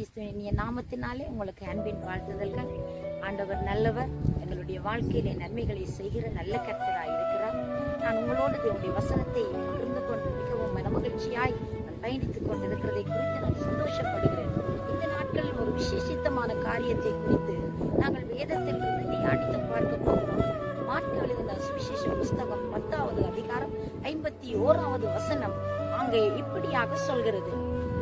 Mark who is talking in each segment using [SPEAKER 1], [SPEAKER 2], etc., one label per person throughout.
[SPEAKER 1] கிறிஸ்துவின் இனிய நாமத்தினாலே உங்களுக்கு அன்பின் வாழ்த்துதல்கள். ஆண்டவர் நல்லவர், எங்களுடைய வாழ்க்கையிலே நன்மைகளை செய்கிற நல்ல கர்த்தராய் இருக்கிறார். நான் உங்களோடு தேவனுடைய வசனத்தை பகிர்ந்து கொண்டு மிகவும் மனமகிழ்ச்சியாய் நான் பயணித்துக் கொண்டிருக்கிறதை குறித்து நான் சந்தோஷப்படுகிறேன். இந்த நாட்களில் ஒரு விசேஷித்தமான காரியத்தை குறித்து நாங்கள் வேதத்திலிருந்து தியானித்து பார்க்க போகிறோம். மார்க்கு எழுதின சுவிசேஷ புஸ்தகம் 10வது அதிகாரம் 51வது வசனம் அங்கே இப்படியாக சொல்கிறது: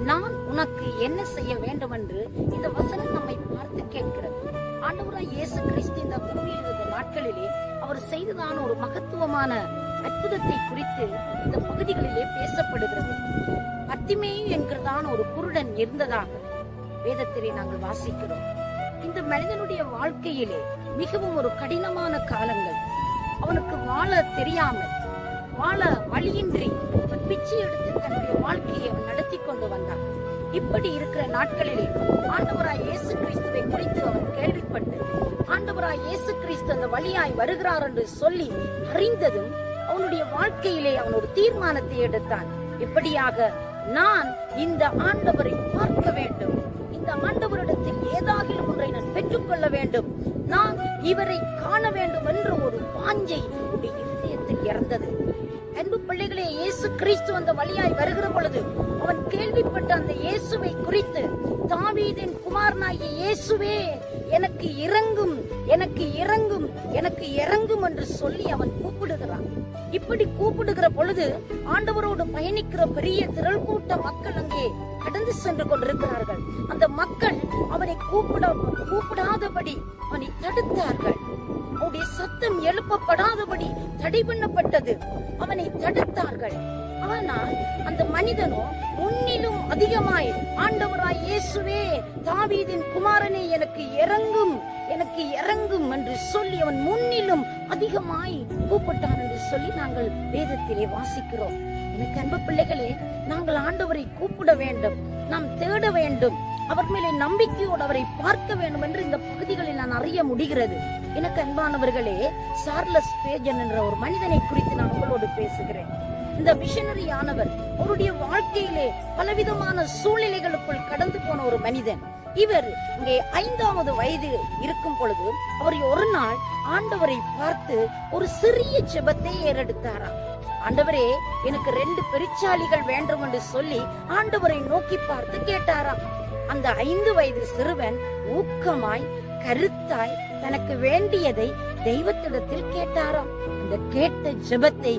[SPEAKER 1] நான் உனக்கு என்ன செய்ய வேண்டும் என்று இந்த வசனம் நம்மை பார்த்து கேட்கிறது. ஆண்டவராய் இயேசு கிறிஸ்து இந்த பூமியில் இருந்த நாட்களிலே அவர் செய்ததான ஒரு மகத்துவமான அற்புதத்தை குறித்து இந்த பகுதிகளிலே பேசப்படுகிறது. பர்த்திமேயு என்கிறதான ஒரு குருடன் இருந்ததாக வேதத்திலே நாங்கள் வாசிக்கிறோம். இந்த மனிதனுடைய வாழ்க்கையிலே மிகவும் ஒரு கடினமான காலங்கள், அவனுக்கு வாழ தெரியாமல், வாழ வழியின்றி பிச்சை எடுத்து தன்னுடைய வாழ்க்கையை அவன் நடத்தி கொண்டு வந்தான். இப்படி இருக்கிற நாட்களிலே ஆண்டவராய் இயேசு கிறிஸ்துவை குறித்து அவன் கேள்விப்பட்டு, ஆண்டவராய் இயேசு கிறிஸ்து அந்த வழியாய் வருகிறார் என்று சொல்லி அறிந்ததும் அவனுடைய வாழ்க்கையிலே அவன் ஒரு தீர்மானத்தை எடுத்தான். இப்படியாக நான் இந்த ஆண்டவரை பார்க்க வேண்டும், இந்த ஆண்டவரிடத்தில் ஏதாகிலும் ஒன்றை நான் பெற்றுக்கொள்ள வேண்டும், நான் இவரை காண வேண்டும் என்ற ஒரு வாஞ்சை இருதயத்தில் இறந்தது. அன்பு பிள்ளைகளே, இயேசு கிறிஸ்து அந்த வழியாய் வருகிற பொழுது அவன் கேள்விப்பட்ட அந்த இயேசுவை குறித்து, தாவீதின் குமாரனாகிய இயேசுவே எனக்கு இறங்கும், எனக்கு இறங்கும், எனக்கு இறங்கும் என்று சொல்லி அவன் கூப்பிடுகிறான். இப்படி கூப்பிடுகிற பொழுது ஆண்டவரோடு பயணிக்கிற பெரிய திரள் கூட்ட மக்கள் அங்கே கடந்து சென்று கொண்டிருக்கிறார்கள். அந்த மக்கள் அவனை கூப்பிடாதபடி அவனை தடுத்தார்கள். அவருடைய சத்தம் எழுப்பப்படாதபடி தடை பண்ணப்பட்டது. அவனை தடுத்தார்கள். ஆனால் அந்த மனிதனோ முன்னிலும் அதிகமாய், ஆண்டவராய் இயேசுவே தாவீதின் குமாரனே எனக்கு இறங்கும், எனக்கு இறங்கும் என்று சொல்லி அவன் முன்னிலும் அதிகமாய் கூப்பிட்டான் என்று சொல்லி நாங்கள் வேதத்திலே வாசிக்கிறோம். எனக்கு அன்பு பிள்ளைகளே, நாங்கள் ஆண்டவரை கூப்பிட வேண்டும், நாம் தேட வேண்டும், அவர் மேலே நம்பிக்கையோடு அவரை பார்க்க வேண்டும் என்று இந்த பகுதிகளில் நான் அறிய முடிகிறது. எனக்கு அன்பானவர்களே, சார்லஸ் ஸ்பேர்ஜன் என்ற ஒரு மனிதனை குறித்து நான் உங்களோடு பேசுகிறேன். இந்த மிஷனரி ஆனவர் அவருடைய வாழ்க்கையிலே பலவிதமான சூழ்நிலைகளுக்குள் கடந்து போன ஒரு மனிதன். இவர் இங்கே 5வது வயது இருக்கும் பொழுது அவர் ஒரு நாள் ஆண்டவரை பார்த்து ஒரு சிறிய ஜெபத்தை ஏறெடுத்தாராம். ஆண்டவரே, எனக்கு 2 பெருச்சாளிகள் வேண்டும் என்று சொல்லி ஆண்டவரை நோக்கி பார்த்து கேட்டாராம். அந்த 5 வயது சிறுவன் ஊக்கமாய், கருத்தாய் தனக்கு வேண்டியதை தெய்வத்திடத்தில் கேட்டாராம். அந்த கேட்ட ஜெபத்தை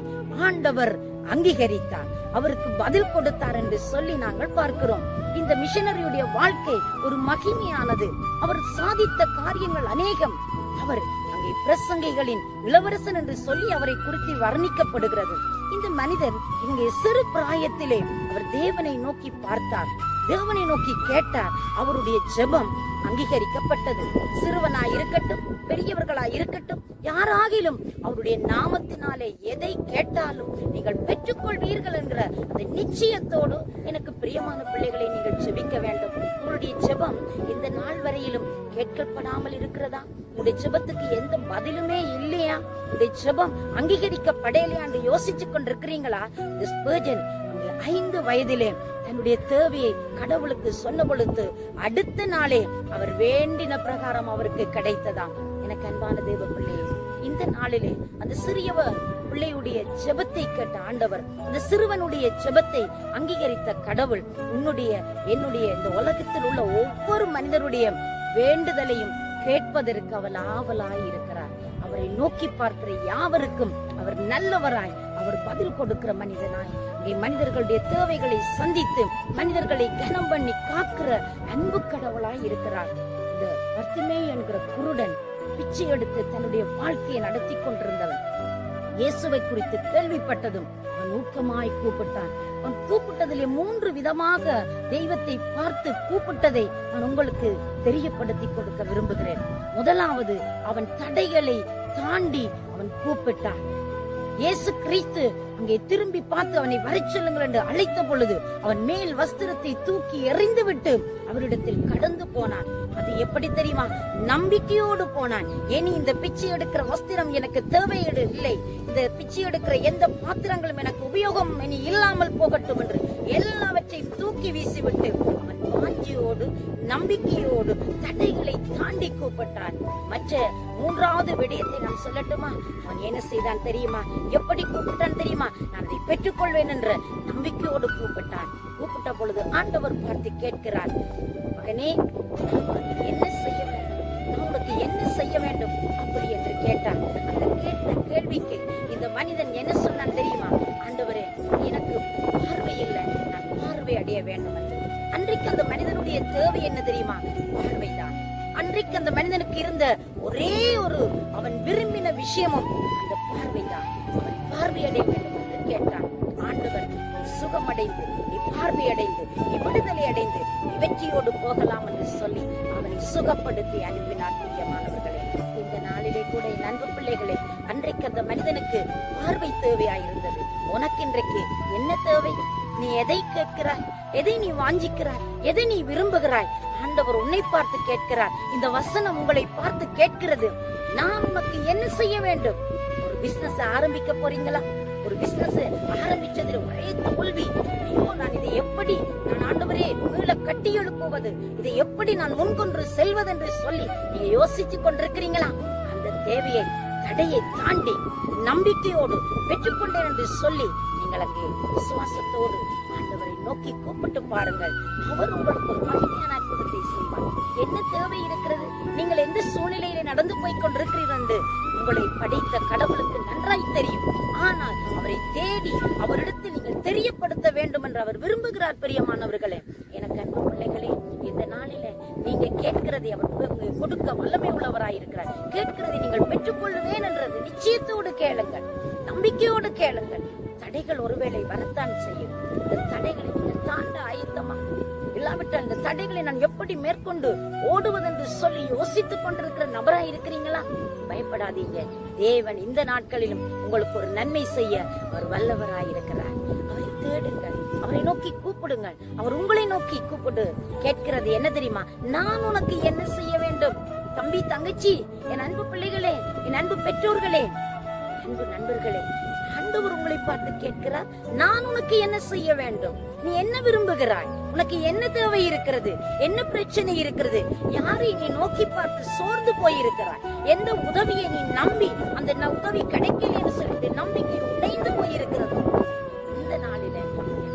[SPEAKER 1] ஆண்டவர் அங்கீகரித்தார், அவருக்கு பதில் கொடுத்தார் என்று சொல்லி நாங்கள் பார்க்கிறோம். இந்த மிஷனரியுடைய வாழ்க்கை ஒரு மகிமையானது. அவர் சாதித்த காரியங்கள் அநேகம். அவர் அங்கே பிரசங்கிகளின் இளவரசன் என்று சொல்லி அவரை குறித்து வர்ணிக்கப்படுகிறது. இந்த மனிதன் இங்கே சிறு பிராயத்திலே அவர் தேவனை நோக்கி பார்த்தார், தேவனை நோக்கி கேட்டார். அவருடைய ஜெபம் அங்கீகரிக்கப்பட்டது. சிறுவனாய் இருக்கட்டும், பெரியவர்களாய் இருக்கட்டும், யாராகிலும் அவருடைய நாமத்தினாலே எதை கேட்டாலும் நீங்கள் பெற்றுக்கொள்வீர்கள் என்கிற அந்த நிச்சயத்தோடு எனக்கு பிரியமான பிள்ளைகளை நீங்கள் ஜெபிக்க வேண்டும். உங்களுடைய ஜெபம் இந்த நாள் வரையிலும் கேட்கப்படாமல் இருக்கிறதா? உங்களுடைய ஜெபத்துக்கு எந்த பதிலுமே இல்லையா? உங்களுடைய ஜெபம் அங்கீகரிக்கப்படலையா என்று யோசிச்சு கொண்டிருக்கிறீங்களா? ஸ்பர்ஜன் 5 வயதிலே தன்னுடைய தேவையை கடவுளுக்கு சொன்ன பொழுது அடுத்த நாளே அவர் வேண்டின பிரகாரம் அவருக்கு கிடைத்ததாம். எனக்கு அன்பான தேவ பிள்ளையே, இந்த நாளிலே அந்த சிறியவர் பிள்ளையுடைய ஜெபத்தை கேட்ட ஆண்டவர், அந்த சிறுவனுடைய ஜெபத்தை அங்கீகரித்த கடவுள் உன்னுடைய, என்னுடைய, இந்த உலகத்தில் உள்ள ஒவ்வொரு மனிதருடைய வேண்டுதலையும் கேட்பதற்கு அவர் ஆவலாய் இருக்கிறார். அவரை நோக்கி பார்க்கிற யாவருக்கும் அவர் நல்லவராய், அவர் பதில் கொடுக்கிற மனிதனாய், மனிதர்களுடைய தேவைகளை சந்தித்து மனிதர்களை கனம் பண்ணி காக்கிற அன்பு கடவுளாய் இருக்கிறார். இந்த பர்த்திமேயு என்கிற குருடன் பிச்சை எடுத்து தன்னுடைய வாழ்க்கையை நடத்தி கொண்டிருந்தவன் இயேசுவை குறித்து கேள்விப்பட்டதும் அவன் ஊக்கமாய் கூப்பிட்டான். அவன் கூப்பிட்டதிலே 3 விதமாக தெய்வத்தை பார்த்து கூப்பிட்டதை நான் உங்களுக்கு தெரியப்படுத்தி கொடுக்க விரும்புகிறேன். முதலாவது, அவன் தடைகளை தாண்டி அவன் கூப்பிட்டான். இயேசு கிறிஸ்து அங்கே திரும்பி பார்த்து அவனை வரச் சொல்லுங்கள் என்று அழைத்த பொழுது அவன் மேல் வஸ்திரத்தை தூக்கி எறிந்துவிட்டு அவரிடத்தில் கடந்து போனான். அது எப்படி தெரியுமா? நம்பிக்கையோடு போனான். இனி இந்த பிச்சை எடுக்கிற வஸ்திரம் எனக்கு தேவையில்லை, இந்த பிச்சை எடுக்கிற எந்த பாத்திரங்களும் எனக்கு உபயோகம் இனி இல்லாமல் போகட்டும் என்று எல்லாவற்றையும் தூக்கி வீசிவிட்டு அவன் வாஞ்சியோடு நம்பிக்கையோடு தடைகளை தாண்டி கூப்பிட்டான். மற்ற மூன்றாவது விடயத்தை நான் சொல்லட்டுமா? அவன் என்ன செய்தான் தெரியுமா? எப்படி கூப்பிட்டான் தெரியுமா? நான் அதை பெற்றுக்கொள்வேன் என்ற நம்பிக்கையோடு கூப்பிட்டான். கூப்பிட்ட பொழுது ஆண்டவர் பார்த்து கேட்கிறார், மகனே, என்ன செய்ய வேண்டும்? நான் உனக்கு என்ன செய்ய வேண்டும் அப்படி என்று கேட்டான். அந்த கேட்ட கேள்விக்கு இந்த மனிதன் என்ன சொன்னான் தெரியுமா? ஆண்டவரே, எனக்கு பார்வை இல்லை, நான் பார்வை அடைய வேண்டும் என்று. அன்றைக்கு அந்த மனிதனுடைய தேவை என்ன தெரியுமா? பார்வைதான். அன்றைக்கு அந்த மனிதனுக்கு இருந்த ஒரே ஒரு அவன் விரும்பின விஷயமும் அந்த பார்வைதான். அவன் பார்வை அடைய வேண்டும் என்று கேட்டான். ஆண்டவர், நீ சுகமடைந்து, நீ பார்வை அடைந்து, நீ விடுதலை அடைந்து, நீ வெற்றியோடு போகலாம் என்று சொல்லி அவனை சுகப்படுத்தி அனுப்பினார். பிரியமானவர்களே, இந்த நாளிலே கூட என் அன்பு பிள்ளைகளே, அன்றைக்கு அந்த மனிதனுக்கு பார்வை தேவையாயிருந்தது. உனக்கு இன்றைக்கு என்ன தேவை? நீ எதை கேட்கிறாய்? எதை நீ வாஞ்சிக்கிறாய்? எதை நீ விரும்புகிறாய்? ஆண்டவர் உன்னை பார்த்து கேட்கிறார். இந்த வசனம் உங்களை பார்த்து கேட்கிறது, நான் உனக்கு என்ன செய்ய வேண்டும்? ஒரு பிசினஸ் ஆரம்பிக்க போறீங்களா? ஒரு பிசினஸ் ஆரம்பிச்சதுல ஒரே தோல்வி. ஐயோ, நான் இதை எப்படி நான் ஆண்டவரே மீள கட்டி எழுப்புவது? இதை எப்படி நான் முன்கொண்டு செல்வது என்று சொல்லி நீங்க யோசிச்சு கொண்டிருக்கிறீங்களா? அந்த தேவையை, தடையை தாண்டி நம்பிக்கையோடு பெற்றுக்கொண்டேன் என்று சொல்லி நீங்கள் அங்கே விசுவாசத்தோடு ஆண்டவரை நோக்கி கூப்பிட்டு பாருங்கள். அவர் உங்களுக்கு ஒரு மகிமையான அற்புதத்தை செய்வார். என்ன தேவை இருக்கிறது? நீங்கள் எந்த சூழ்நிலையில நடந்து போய் கொண்டிருக்கிறீர்கள் என்று உங்களை படைத்த கடவுளுக்கு நன்றாய் தெரியும். ஆனால் அவரை தேடி அவரிடத்தில் நீங்கள் தெரியப்படுத்த வேண்டும் என்று அவர் விரும்புகிறார். பிரியமானவர்களே, எனக்கு அன்பு பிள்ளைகளே, இந்த நாளில நீங்க கேட்கிறதை அவர் கொடுக்க வல்லமை உள்ளவராயிருக்கிறார். கேட்கிறதை நீங்கள் பெற்றுக்கொள்ளுவேன் என்றது நிச்சயத்தோடு கேளுங்கள், நம்பிக்கையோடு கேளுங்கள். தடைகள் ஒருவேளை வரத்தான் செய்யும். இந்த தடைகளை நீங்கள் தாண்ட ஆயத்தமா? இல்லாவிட்டால் இந்த தடைகளை நான் எப்படி மேற்கொண்டு ஓடுவது என்று சொல்லி யோசித்துக் கொண்டிருக்கிற நபராய் இருக்கிறீங்களா? பயப்படாதீங்க. தேவன் இந்த நாட்களிலும் உங்களுக்கு ஒரு நன்மை செய்ய அவர் வல்லவராயிருக்கிறார். அவரை தேடுங்கள், அவரை நோக்கி கூப்பிடுங்கள். அவர் உங்களை நோக்கி கூப்பிடு கேட்கிறது என்ன தெரியுமா? நான் உனக்கு என்ன செய்ய வேண்டும்? தம்பி, தங்கச்சி, என் அன்பு பிள்ளைகளே, என் அன்பு பெற்றோர்களே, அன்பு நண்பர்களே, ஆண்டவர் உங்களை பார்த்து கேட்கிறார், நான் உனக்கு என்ன செய்ய வேண்டும்? நீ என்ன விரும்புகிறாய்? உனக்கு என்ன தேவை இருக்கிறது? என்ன பிரச்சனை இருக்கிறது? யாரை நீ நோக்கி பார்த்து சோர்ந்து போயிருக்கிறாய்? எந்த உதவியை நீ நம்பி அந்த உதவி கிடைக்கல என்று சொல்லிட்டு நம்பிக்கை உடைந்து போயிருக்கிறது? இந்த நாளில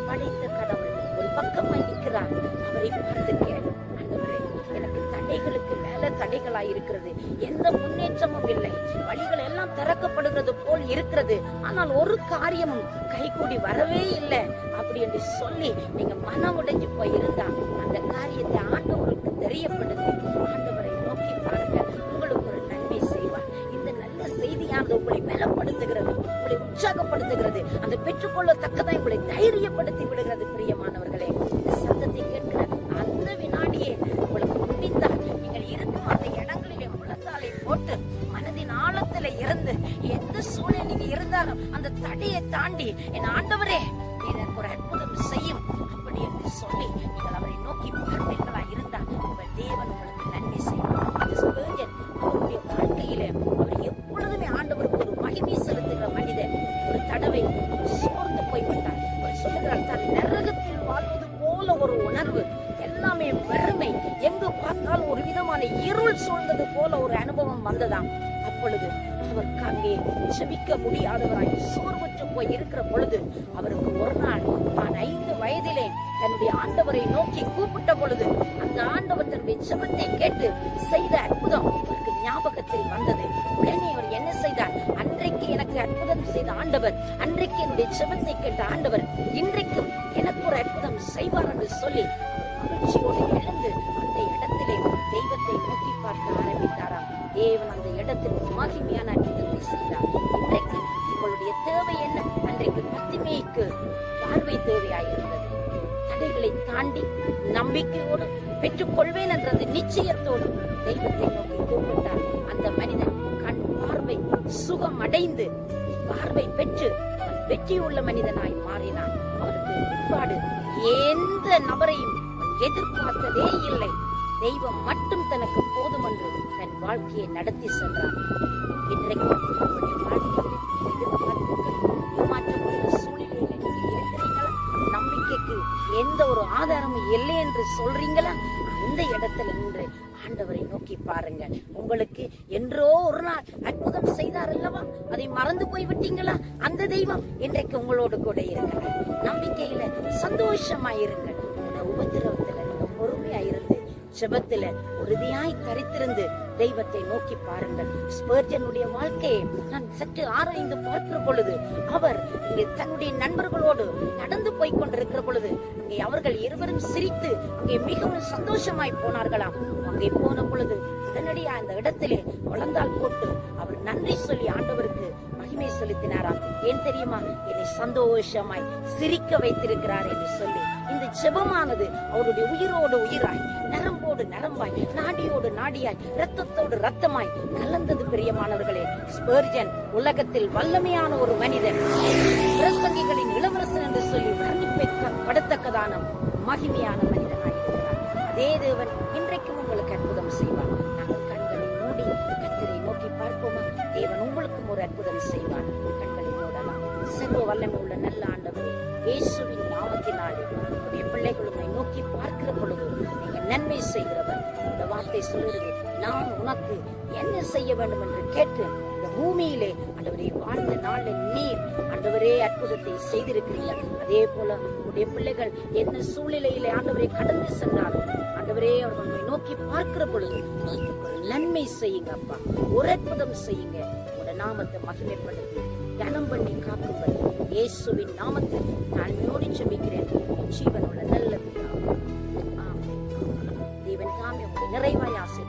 [SPEAKER 1] படைத்த கடவுள் ஒரு பக்கமாய் நிற்கிறார். அவரை பார்த்து கேள், ஆண்டவரே, எனக்கு தடைகளுக்கு மேல தடைகளாய் இருக்கிறது, எந்த முன்னேற்றமும் இல்லை, வழிகள் எல்லாம் திறக்கப்படுகிறது போல் இருக்கிறது, ஆனால் ஒரு காரியமும் கைகூடி வரவே இல்லை அப்படி என்று சொல்லி நீங்க மனம் உடைஞ்சு போயிருந்தா அந்த காரியத்தை ஆண்டவருக்கு தெரியப்படுத்தி ஆண்டவரை நோக்கி பாருங்க. உங்களுக்கு ஒரு நன்மை செய்வார். இந்த நல்ல செய்தியானது உங்களை பலப்படுத்துகிறது, உங்களை உற்சாகப்படுத்துகிறது, அந்த பெற்றுக்கொள்ளத்தக்கதான் உங்களை தைரியப்படுத்தி விடுகிறது. பிரியமானவர்களே, இந்த சத்தத்தை கேட்கிற அந்த வினாடியே உங்களுக்கு முடிந்தால் நீங்கள் இருக்கும் அந்த இடங்களிலே முழந்தாலை போட்டு மனதின் ஆழத்துல இருந்து எந்த சூழ்நிலை நீங்க இருந்தாலும் அந்த தடையை தாண்டி என் ஆண்டவரே எனக்கு ஒரு அற்புதம் செய்யும் அப்படி என்று சொல்லி நீங்கள் அவரை நோக்கி பார்ப்பீர்களா இருந்தால் உங்கள் தேவன் உங்களுக்கு நன்மை செய்வார். அவருடைய வாழ்க்கையில அவர் எப்பொழுதுமே ஆண்டவருக்கு ஒரு மகிமை செலுத்துகிற மனிதன். ஒரு தடவை சோர்ந்து போய்விட்டார். அவர் சொல்லுகிறார், தான் நரகத்தில் வாழ்வது போல ஒரு உணர்வு, எல்லாமே வெறுமை, எங்கு பார்த்தால் ஒரு விதமான இருள் சூழ்ந்தது போல ஒரு அனுபவம் வந்ததாம். அப்பொழுது அவருக்கு அங்கே செபிக்க முடியாதவராய் சோர்வற்று போய் இருக்கிற பொழுது அவருக்கு ஒரு நாள் தான் 5 வயதிலே தன்னுடைய ஆண்டவரை நோக்கி கூப்பிட்ட பொழுது அந்த ஆண்டவர் தன்னுடைய செபத்தை கேட்டு செய்த அற்புதம் அவருக்கு ஞாபகத்தில் வந்தது. உடனே அவர் என்ன செய்தார்? அன்றைக்கு எனக்கு அற்புதம் செய்த ஆண்டவர், அன்றைக்கு என்னுடைய செபத்தை கேட்ட ஆண்டவர் இன்றைக்கும் எனக்கு ஒரு அற்புதம் செய்வார் என்று சொல்லி மகிழ்ச்சியோடு எழுந்து அந்த இடத்திலே தெய்வத்தை நோக்கி பார்க்க ஆரம்பித்தாராம். தேவன் அந்த இடத்தில் மகிமையான அற்புதத்தை செய்தார். இன்றைக்கு உங்களுடைய தேவை என்ன? அன்றைக்கு பத்திமைக்கு பார்வை தேவையாயிருந்தது. தடைகளை தாண்டி நம்பிக்கையோடு பெற்றுக்கொள்வேன் என்ற அந்த நிச்சயத்தோடு தெய்வத்தை நோக்கி கூப்பிட்டார். அந்த மனிதன் கண் பார்வை சுகம் அடைந்து பார்வை பெற்று வெற்றியுள்ள மனிதனாய் மாறினான். அவருக்கு பிற்பாடு எந்த நபரையும் எதிர்பார்த்ததே இல்லை. தெய்வம் மட்டும் தனக்கு போதும் என்று தன் வாழ்க்கையை நடத்தி சென்றார். இன்றைக்கு உங்களுடைய வாழ்க்கையில் எதிர்பார்ப்புகள் ஏமாற்றப்படுகிற சூழ்நிலையில் நீங்க இருக்கிறீங்களா? நம்பிக்கைக்கு எந்த ஒரு ஆதாரமும் இல்லை என்று சொல்றீங்களா, அந்த இடத்துல நின்று ஆண்டவரை நோக்கி பாருங்க. உங்களுக்கு என்றோ ஒரு நாள் அற்புதம் செய்தார் அல்லவா, அதை மறந்து போய் விட்டீங்களா? அந்த தெய்வம் இன்றைக்கு உங்களோடு கூட இருக்கிறார். நம்பிக்கையில சந்தோஷமாயிருங்கள். உங்க உபத்திரவத்துல நீங்க பொறுமையாயிருந்து ஜெபத்துல உறுதியாய் தரித்திருந்து தெய்வத்தை நோக்கி பாருங்கள். ஸ்பர்ஜனுடைய வாழ்க்கையை நான் சற்று ஆராய்ந்து பார்க்கிற பொழுது, அவர் இங்கே தன்னுடைய நண்பர்களோடு நடந்து போய் கொண்டிருக்கிற பொழுது அங்கே அவர்கள் இருவரும் சிரித்து அங்கே மிகவும் சந்தோஷமாய் போனார்களாம். அங்கே போன பொழுது உடனடியா அந்த இடத்திலே முழந்தால் போட்டு அவர் நன்றி சொல்லி ஆண்டவருக்கு மகிமை செலுத்தினாராம். ஏன் தெரியுமா? என்னை சந்தோஷமாய் சிரிக்க வைத்திருக்கிறார் என்று சொல்லி இந்த ஜெபமானது அவருடைய உயிரோடு உயிராய், நரம்போடு நரம்பாய், நாடியோடு நாடியாய், இரத்தத்தோடு ரத்தமாய் கலந்தது. பிரியமானவர்களே, ஸ்பர்ஜன் உலகத்தில் வல்லமையான ஒரு மனிதன், பிரசங்கிகளின் இளவரசன் என்று சொல்லி வர்ணிப்படத்தக்கதான மகிமையான மனிதனாய் இருக்கிறார். அதே தேவன் இன்றைக்கும் உங்களுக்கு அற்புதம் செய்வார். நாங்கள் கண்களை மூடி கர்த்தரை நோக்கி பார்ப்போமா? தேவன் உங்களுக்கும் ஒரு அற்புதம் செய்வார். கண்களை மூடலாம். சர்வ வல்லமை உள்ள நல்ல ஆண்டவரே, இயேசுவின் நாமத்தினாலே உடைய பிள்ளைகள் உம்மை நோக்கி பார்க்கிற பொழுது நீங்க நன்மை செய்கிறவர். இந்த வார்த்தை சொல்லுகிறது, நான் உனக்கு என்ன செய்ய வேண்டும் என்று கேட்டு இந்த பூமியிலே ஆண்டவரே வாழ்ந்த நாளில் நீர் ஆண்டவரே அற்புதத்தை செய்திருக்கிறீர்கள். அதே போல உடைய பிள்ளைகள் என்ன சூழ்நிலையிலே ஆண்டவரை கடந்து சென்றாலும் ஆண்டவரே அவர்கள் உம்மை நோக்கி பார்க்கிற பொழுது நன்மை செய்யுங்க அப்பா, ஒரு அற்புதம் செய்யுங்க. உடைய நாமத்தை மகிமைப்படுத்தி கனம் பண்ணி காக்குங்கள். இயேசுவின் நாமத்தில் தாழ்மையோடு ஜெபிக்கிறேன். ஜீவனுள்ள நல்ல பிதாவே. ஆமென். தேவன் தாமே உங்களை நிறைவாய் ஆசீர்வதிப்பார்.